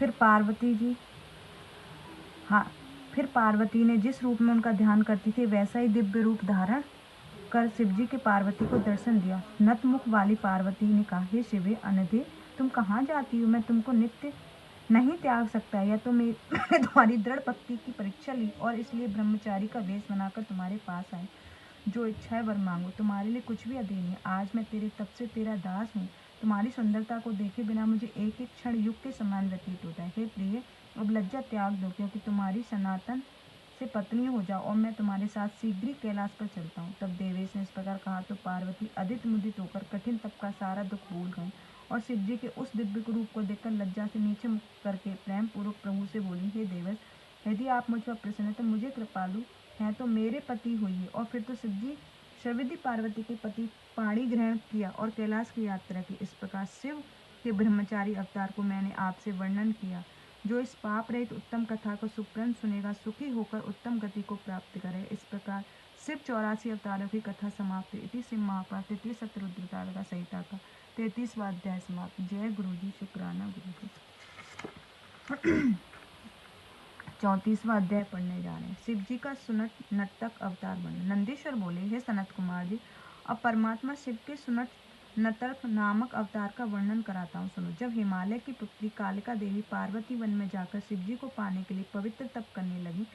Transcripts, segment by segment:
फिर पार्वती जी हाँ फिर पार्वती ने जिस रूप में उनका ध्यान करती थी वैसा ही दिव्य रूप धारण कर शिवजी के पार्वती को दर्शन दिया। नतमुख वाली पार्वती ने कहा, हे शिवे अनधे, तुम कहाँ जाती हो? मैं तुमको नित्य नहीं त्याग सकता। या तो मैंने तुम्हारी दृढ़ भक्ति की परीक्षा ली और इसलिए ब्रह्मचारी का वेश बनाकर तुम्हारे पास आए। जो इच्छा है वर मांगो, तुम्हारे लिए कुछ भी अधीन है। आज मैं तेरे तब से तेरा दास हूँ। तुम्हारी सुंदरता को देखे बिना मुझे एक एक क्षण युग के समान व्यतीत होता है। हे प्रिय, अब लज्जा त्याग दो, क्योंकि तुम्हारी सनातन से पत्नी हो जाओ और मैं तुम्हारे साथ शीघ्र ही कैलाश पर चलता हूँ। तब देवेश ने इस प्रकार कहा तो पार्वती अदित मुदित होकर कठिन तप का सारा दुख भूल गई और शिवजी के उस दिव्य रूप को देखकर लज्जा से नीचे मुख करके प्रेम पूर्वक प्रभु से बोली, हे देवेश, यदि आप मुझ पर प्रसन्न है तो मुझे कृपालु हैं तो मेरे पति हुई। और फिर तो शिवजी सविधि पार्वती के पति पाणी ग्रहण किया और कैलाश की यात्रा की। इस प्रकार शिव के ब्रह्मचारी अवतार को मैंने आपसे वर्णन किया। जो इस पाप रहित उत्तम कथा को सुप्रण सुनेगा सुखी होकर उत्तम गति को प्राप्त करे। इस प्रकार शिव 84 अवतारों की कथा समाप्त हुई। इति शिव महापुराण तृतीय सतरुद्रतारका संहिता का 33वां अध्याय समाप्त। जय गुरु जी, शुक्राना गुरु जी। 34वां अध्याय पढ़ने जा रहे हैं। शिव जी का सुनट नर्तक अवतार वर्णन। नंदीश्वर बोले, हे सनत कुमार जी, अब परमात्मा शिव के सुनट नर्तक नामक अवतार का वर्णन कराता हूँ, सुनो। जब हिमालय की पुत्री कालिका देवी पार्वती वन में जाकर शिवजी को पाने के लिए पवित्र तप करने लगी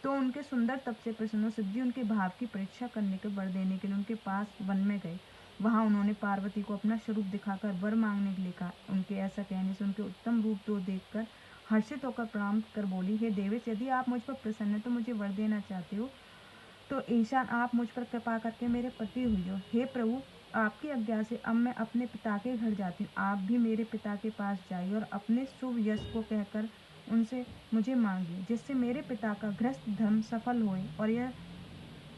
तो उनके सुंदर तप से प्रसन्न हो शिवजी उनके भाव की परीक्षा करने के वर देने के लिए उनके पास वन में गए। वहां उन्होंने पार्वती को अपना स्वरूप दिखाकर वर मांगने के लिए कहा। उनके ऐसा कहने से उनके उत्तम रूप को देखकर हर्षित होकर प्रणाम कर बोली, हे देवेश, यदि आप मुझ पर प्रसन्न है तो मुझे वर देना चाहते हो तो ईशान आप मुझ पर कृपा करके मेरे पति हुई हो। हे प्रभु, आपकी आज्ञा से अब मैं अपने पिता के घर जाती हूँ। आप भी मेरे पिता के पास जाइए और अपने शुभ यश को कहकर उनसे मुझे मांगिए, जिससे मेरे पिता का गृहस्थ धर्म सफल होए और यह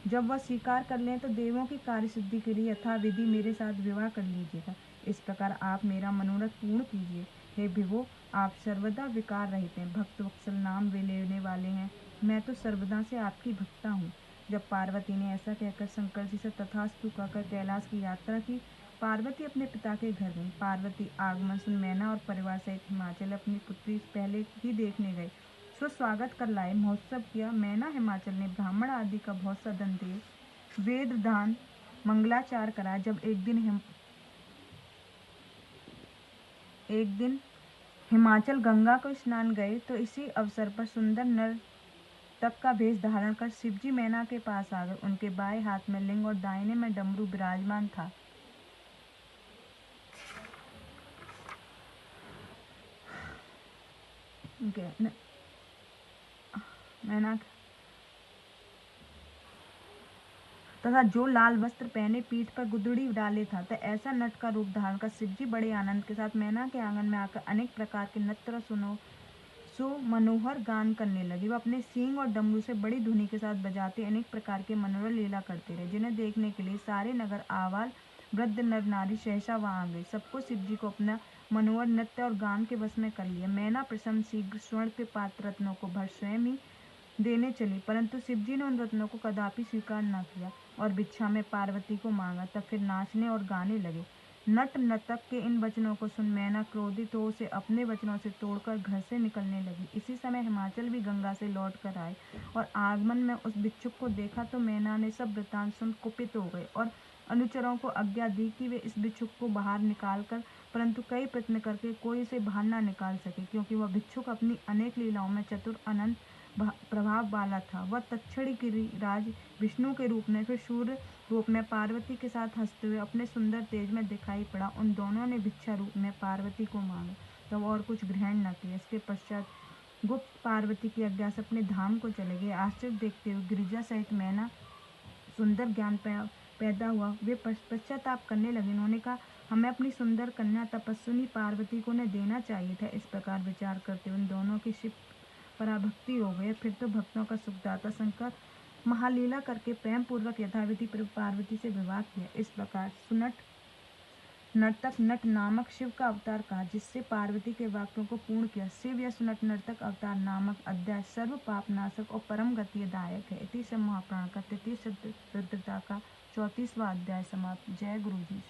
जब वह स्वीकार कर लें तो देवों की कार्य सिद्धि के लिए यथाविधि मेरे साथ विवाह कर लीजिएगा। इस प्रकार आप मेरा मनोरथ पूर्ण कीजिए। हे विभो, आप सर्वदा विकार रहित हैं, भक्त वत्सल नाम वे लेने वाले हैं। मैं तो सर्वदा से आपकी भक्ता हूँ। जब पार्वती ने ऐसा कहकर शंकर जी से तथास्तु कहकर कैलाश की यात्रा की, पार्वती अपने पिता के घर गई। पार्वती आगमन सुन मैना और परिवार सहित हिमाचल अपनी पुत्री पहले ही देखने गए। स्वागत कर लाए, महोत्सव किया। मैना हिमाचल ने ब्राह्मण आदि का बहुत सदन दिए, वेद दान मंगलाचार करा। जब एक दिन हिमाचल गंगा को स्नान गए तो इसी अवसर पर सुंदर नर तक का भेष धारण कर शिवजी मैना के पास आ गए। उनके बाएं हाथ में लिंग और दाहिने में डमरू विराजमान था। मैना तथा जो लाल वस्त्र पहने पीठ पर गुदड़ी डाले था, तो ऐसा नट का रूप धारण कर शिवजी बड़े आनंद के साथ मैना के आंगन में आकर अनेक प्रकार के नृत्य मनोहर गान करने लगे। वह अपने सींग और डमरू से बड़ी धुनी के साथ बजाते अनेक प्रकार के मनोहर लीला करते रहे, जिन्हें देखने के लिए सारे नगर आवाल वृद्ध नर नारी सहसा वहां आ गए। सबको शिवजी को अपना मनोहर नृत्य और गान के वश में कर लिया। मैना प्रसन्न शीघ्र स्वर्ण के पात्र रत्नों को भर स्वयं ही देने चली, परंतु शिवजी ने उन रत्नों को कदापि स्वीकार न किया और भिक्षा में पार्वती को मांगा। तब फिर नाचने और गाने लगे। नट नर्तक के इन वचनों को सुन मैना क्रोधित हो उसे अपने वचनों से तोड़कर घर से निकलने लगी। इसी समय हिमाचल भी गंगा से लौट कर आए और आगमन में उस भिक्षुक को देखा तो मैना ने सब वृतांत सुन कुपित हो गए और अनुचरों को आज्ञा दी कि वे इस भिक्षुक को बाहर निकाल कर, परंतु कई प्रयत्न करके कोई इसे बाहर न निकाल सके, क्योंकि वह भिक्षुक अपनी अनेक लीलाओं में चतुर अनंत प्रभाव वाला था। वह तक्षणी गिरिराज विष्णु के रूप में फिर सूर्य रूप में पार्वती के साथ हंसते हुए अपने सुंदर तेज में दिखाई पड़ा। उन दोनों ने भिक्षा रूप में पार्वती को मांगा, तब और कुछ ग्रहण न किया। इसके पश्चात गुप्त पार्वती की आज्ञा से अपने धाम को चले गए। आश्चर्य देखते हुए गिरिजा सहित मैना सुंदर ज्ञान पैदा हुआ। वे पश्चाताप करने लगे। उन्होंने कहा, हमें अपनी सुंदर कन्या तपस्विनी पार्वती को न देना चाहिए था। इस प्रकार विचार करते हुए उन दोनों की शिव पराभक्ति हो गई। फिर तो भक्तों का सुखदाता शंकर महालीला करके प्रेम पूर्वक यथाविधि पार्वती से विवाह किया। इस प्रकार सुनट नर्तक नट नामक शिव का अवतार कहा, जिससे पार्वती के वाक्यों को पूर्ण किया। शिव या सुनट नर्तक अवतार नामक अध्याय सर्व पाप नाशक और परम गति दायक है। इति शिव महापुराण का तृतीय सतरुद्रता का 34वां अध्याय समाप्त। जय गुरु जी।